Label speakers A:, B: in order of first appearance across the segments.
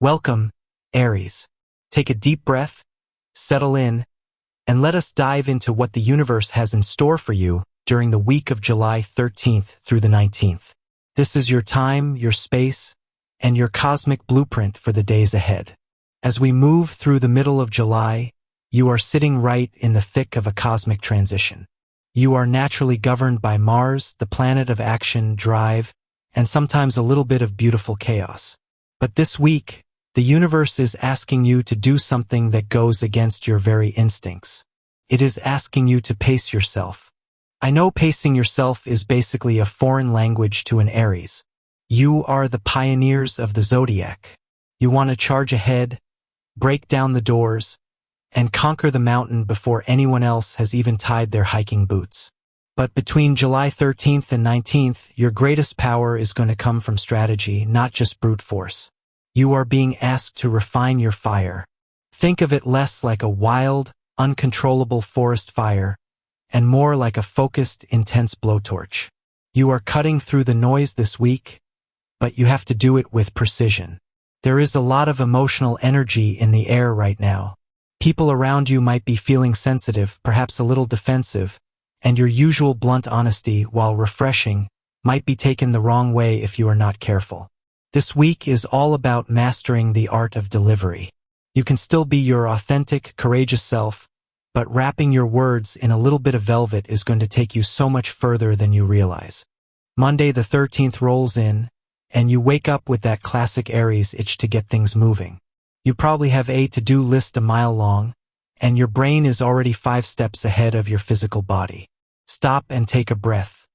A: Welcome, Aries. Take a deep breath, settle in, and let us dive into what the universe has in store for you during the week of July 13th through the 19th. This is your time, your space, and your cosmic blueprint for the days ahead. As we move through the middle of July, you are sitting right in the thick of a cosmic transition. You are naturally governed by Mars, the planet of action, drive, and sometimes a little bit of beautiful chaos. But this week, the universe is asking you to do something that goes against your very instincts. It is asking you to pace yourself. I know pacing yourself is basically a foreign language to an Aries. You are the pioneers of the Zodiac. You want to charge ahead, break down the doors, and conquer the mountain before anyone else has even tied their hiking boots. But between July 13th and 19th, your greatest power is going to come from strategy, not just brute force. You are being asked to refine your fire. Think of it less like a wild, uncontrollable forest fire, and more like a focused, intense blowtorch. You are cutting through the noise this week, but you have to do it with precision. There is a lot of emotional energy in the air right now. People around you might be feeling sensitive, perhaps a little defensive, and your usual blunt honesty, while refreshing, might be taken the wrong way if you are not careful. This week is all about mastering the art of delivery. You can still be your authentic, courageous self, but wrapping your words in a little bit of velvet is going to take you so much further than you realize. Monday the 13th rolls in, and you wake up with that classic Aries itch to get things moving. You probably have a to-do list a mile long, and your brain is already 5 steps ahead of your physical body. Stop and take a breath.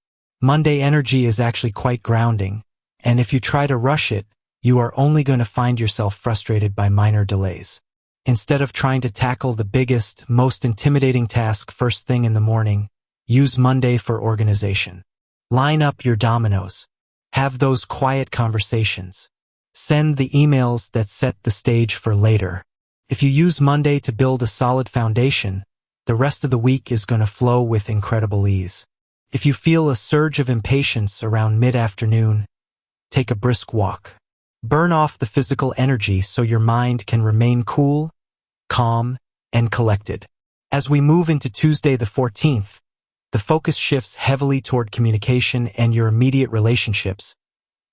A: Monday energy is actually quite grounding, and if you try to rush it, you are only going to find yourself frustrated by minor delays. Instead of trying to tackle the biggest, most intimidating task first thing in the morning, use Monday for organization. Line up your dominoes. Have those quiet conversations. Send the emails that set the stage for later. If you use Monday to build a solid foundation, the rest of the week is going to flow with incredible ease. If you feel a surge of impatience around mid-afternoon, take a brisk walk. Burn off the physical energy so your mind can remain cool, calm, and collected. As we move into Tuesday the 14th, the focus shifts heavily toward communication and your immediate relationships,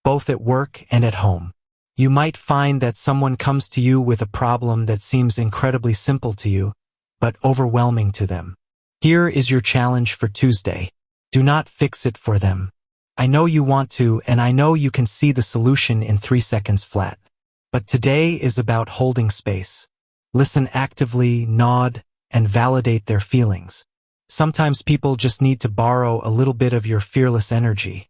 A: both at work and at home. You might find that someone comes to you with a problem that seems incredibly simple to you, but overwhelming to them. Here is your challenge for Tuesday. Do not fix it for them. I know you want to, and I know you can see the solution in 3 seconds flat. But today is about holding space. Listen actively, nod, and validate their feelings. Sometimes people just need to borrow a little bit of your fearless energy.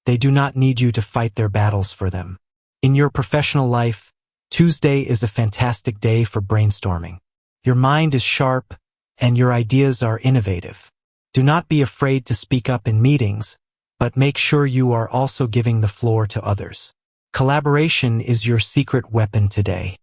A: They do not need you to fight their battles for them. In your professional life, Tuesday is a fantastic day for brainstorming. Your mind is sharp, and your ideas are innovative. Do not be afraid to speak up in meetings, but make sure you are also giving the floor to others. Collaboration is your secret weapon today.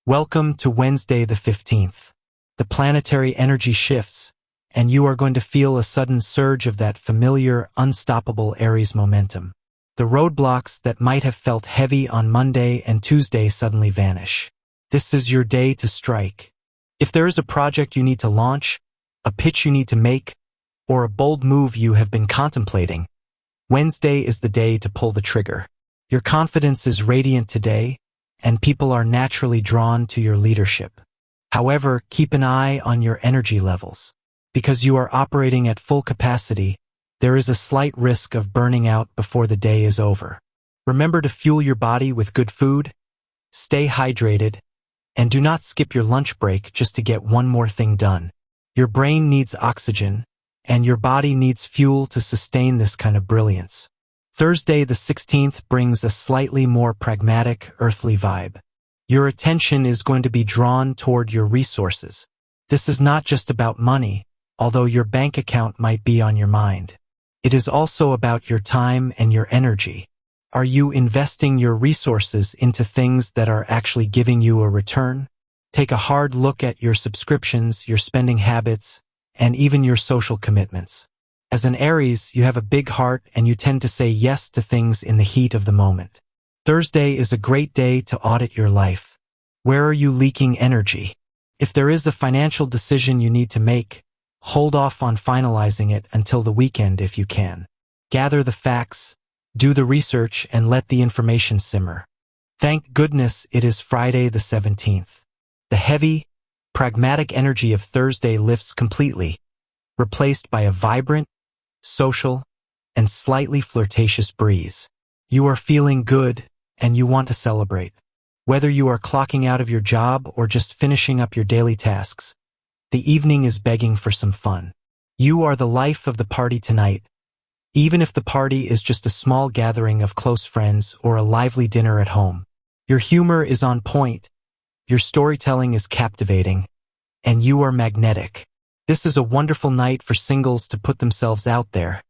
A: Welcome to Wednesday the 15th. The planetary energy shifts, and you are going to feel a sudden surge of that familiar, unstoppable Aries momentum. The roadblocks that might have felt heavy on Monday and Tuesday suddenly vanish. This is your day to strike. If there is a project you need to launch, a pitch you need to make, or a bold move you have been contemplating, Wednesday is the day to pull the trigger. Your confidence is radiant today, and people are naturally drawn to your leadership. However, keep an eye on your energy levels. Because you are operating at full capacity, there is a slight risk of burning out before the day is over. Remember to fuel your body with good food, stay hydrated, and do not skip your lunch break just to get one more thing done. Your brain needs oxygen, and your body needs fuel to sustain this kind of brilliance. Thursday the 16th brings a slightly more pragmatic, earthly vibe. Your attention is going to be drawn toward your resources. This is not just about money, although your bank account might be on your mind. It is also about your time and your energy. Are you investing your resources into things that are actually giving you a return? Take a hard look at your subscriptions, your spending habits, and even your social commitments. As an Aries, you have a big heart and you tend to say yes to things in the heat of the moment. Thursday is a great day to audit your life. Where are you leaking energy? If there is a financial decision you need to make, hold off on finalizing it until the weekend if you can. Gather the facts, do the research, and let the information simmer. Thank goodness it is Friday the 17th. The heavy, pragmatic energy of Thursday lifts completely, replaced by a vibrant, social, and slightly flirtatious breeze. You are feeling good, and you want to celebrate. Whether you are clocking out of your job or just finishing up your daily tasks, the evening is begging for some fun. You are the life of the party tonight, even if the party is just a small gathering of close friends or a lively dinner at home. Your humor is on point, your storytelling is captivating, and you are magnetic. This is a wonderful night for singles to put themselves out there,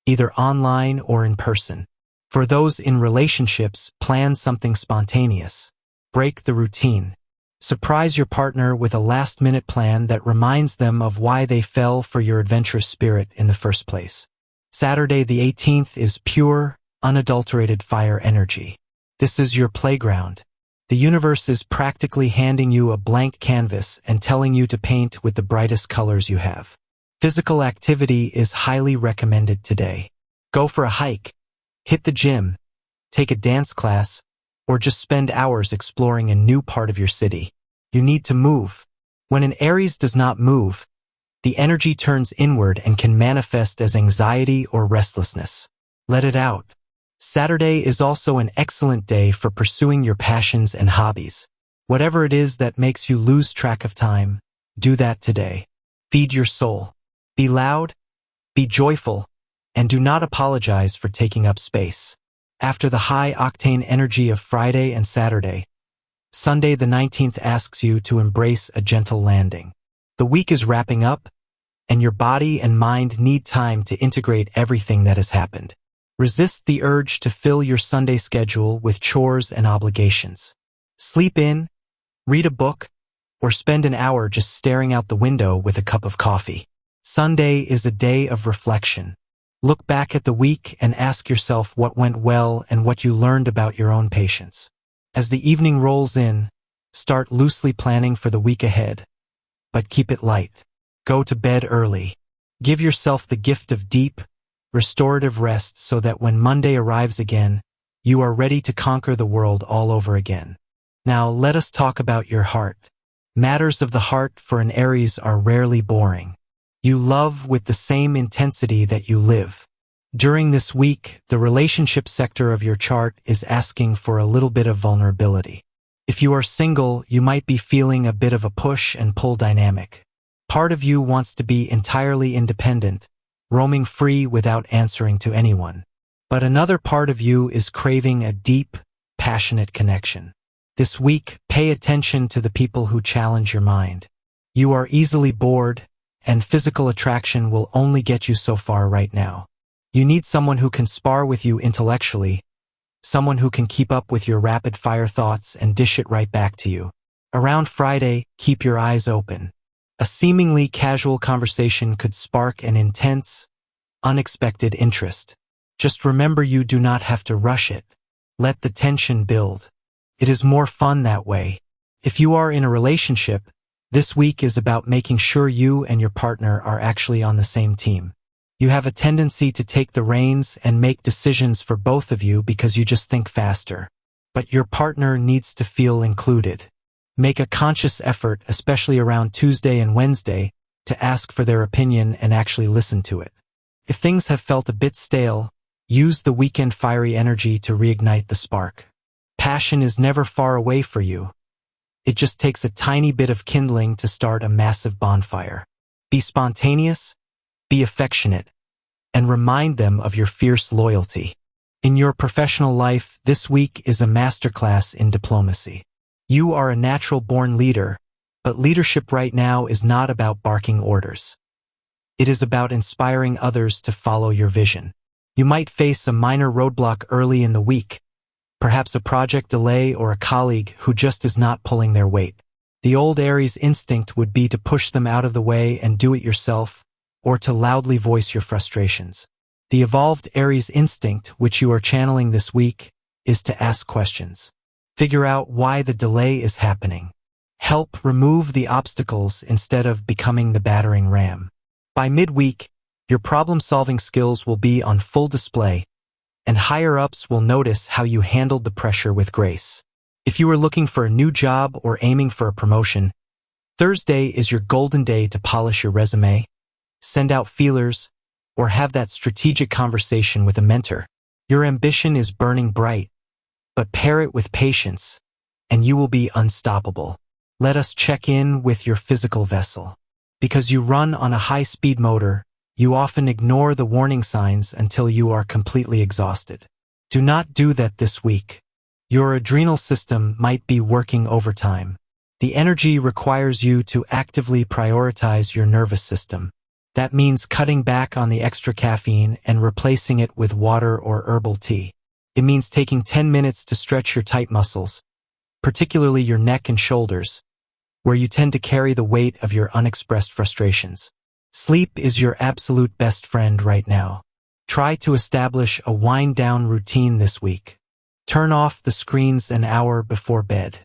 A: either online or in person. For those in relationships, plan something spontaneous. Break the routine. Surprise your partner with a last-minute plan that reminds them of why they fell for your adventurous spirit in the first place. Saturday the 18th is pure, unadulterated fire energy. This is your playground. The universe is practically handing you a blank canvas and telling you to paint with the brightest colors you have. Physical activity is highly recommended today. Go for a hike, hit the gym, take a dance class, or just spend hours exploring a new part of your city. You need to move. When an Aries does not move, the energy turns inward and can manifest as anxiety or restlessness. Let it out. Saturday is also an excellent day for pursuing your passions and hobbies. Whatever it is that makes you lose track of time, do that today. Feed your soul. Be loud, be joyful, and do not apologize for taking up space. After the high-octane energy of Friday and Saturday, Sunday the 19th asks you to embrace a gentle landing. The week is wrapping up, and your body and mind need time to integrate everything that has happened. Resist the urge to fill your Sunday schedule with chores and obligations. Sleep in, read a book, or spend an hour just staring out the window with a cup of coffee. Sunday is a day of reflection. Look back at the week and ask yourself what went well and what you learned about your own patience. As the evening rolls in, start loosely planning for the week ahead, but keep it light. Go to bed early. Give yourself the gift of deep, restorative rest so that when Monday arrives again, you are ready to conquer the world all over again. Now let us talk about your heart. Matters of the heart for an Aries are rarely boring. You love with the same intensity that you live. During this week, the relationship sector of your chart is asking for a little bit of vulnerability. If you are single, you might be feeling a bit of a push and pull dynamic. Part of you wants to be entirely independent, roaming free without answering to anyone. But another part of you is craving a deep, passionate connection. This week, pay attention to the people who challenge your mind. You are easily bored, and physical attraction will only get you so far right now. You need someone who can spar with you intellectually, someone who can keep up with your rapid-fire thoughts and dish it right back to you. Around Friday, keep your eyes open. A seemingly casual conversation could spark an intense, unexpected interest. Just remember you do not have to rush it. Let the tension build. It is more fun that way. If you are in a relationship, this week is about making sure you and your partner are actually on the same team. You have a tendency to take the reins and make decisions for both of you because you just think faster. But your partner needs to feel included. Make a conscious effort, especially around Tuesday and Wednesday, to ask for their opinion and actually listen to it. If things have felt a bit stale, use the weekend fiery energy to reignite the spark. Passion is never far away for you. It just takes a tiny bit of kindling to start a massive bonfire. Be spontaneous, be affectionate, and remind them of your fierce loyalty. In your professional life, this week is a masterclass in diplomacy. You are a natural-born leader, but leadership right now is not about barking orders. It is about inspiring others to follow your vision. You might face a minor roadblock early in the week, perhaps a project delay or a colleague who just is not pulling their weight. The old Aries instinct would be to push them out of the way and do it yourself, or to loudly voice your frustrations. The evolved Aries instinct, which you are channeling this week, is to ask questions. Figure out why the delay is happening. Help remove the obstacles instead of becoming the battering ram. By midweek, your problem-solving skills will be on full display, and higher-ups will notice how you handled the pressure with grace. If you are looking for a new job or aiming for a promotion, Thursday is your golden day to polish your resume, send out feelers, or have that strategic conversation with a mentor. Your ambition is burning bright, but pair it with patience, and you will be unstoppable. Let us check in with your physical vessel. Because you run on a high-speed motor, you often ignore the warning signs until you are completely exhausted. Do not do that this week. Your adrenal system might be working overtime. The energy requires you to actively prioritize your nervous system. That means cutting back on the extra caffeine and replacing it with water or herbal tea. It means taking 10 minutes to stretch your tight muscles, particularly your neck and shoulders, where you tend to carry the weight of your unexpressed frustrations. Sleep is your absolute best friend right now. Try to establish a wind-down routine this week. Turn off the screens an hour before bed.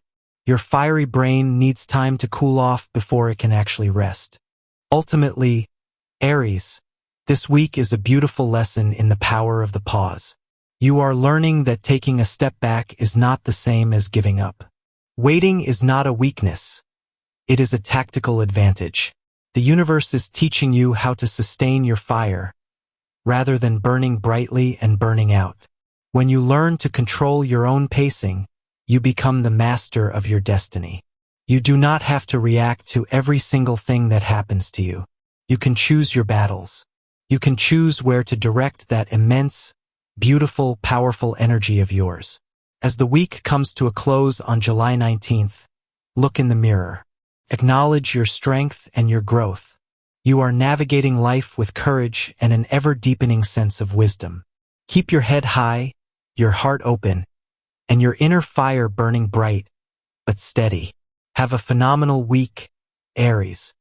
A: Your fiery brain needs time to cool off before it can actually rest. Ultimately, Aries, this week is a beautiful lesson in the power of the pause. You are learning that taking a step back is not the same as giving up. Waiting is not a weakness. It is a tactical advantage. The universe is teaching you how to sustain your fire, rather than burning brightly and burning out. When you learn to control your own pacing, you become the master of your destiny. You do not have to react to every single thing that happens to you. You can choose your battles. You can choose where to direct that immense, beautiful, powerful energy of yours. As the week comes to a close on July 19th, look in the mirror. Acknowledge your strength and your growth. You are navigating life with courage and an ever-deepening sense of wisdom. Keep your head high, your heart open, and your inner fire burning bright, but steady. Have a phenomenal week, Aries.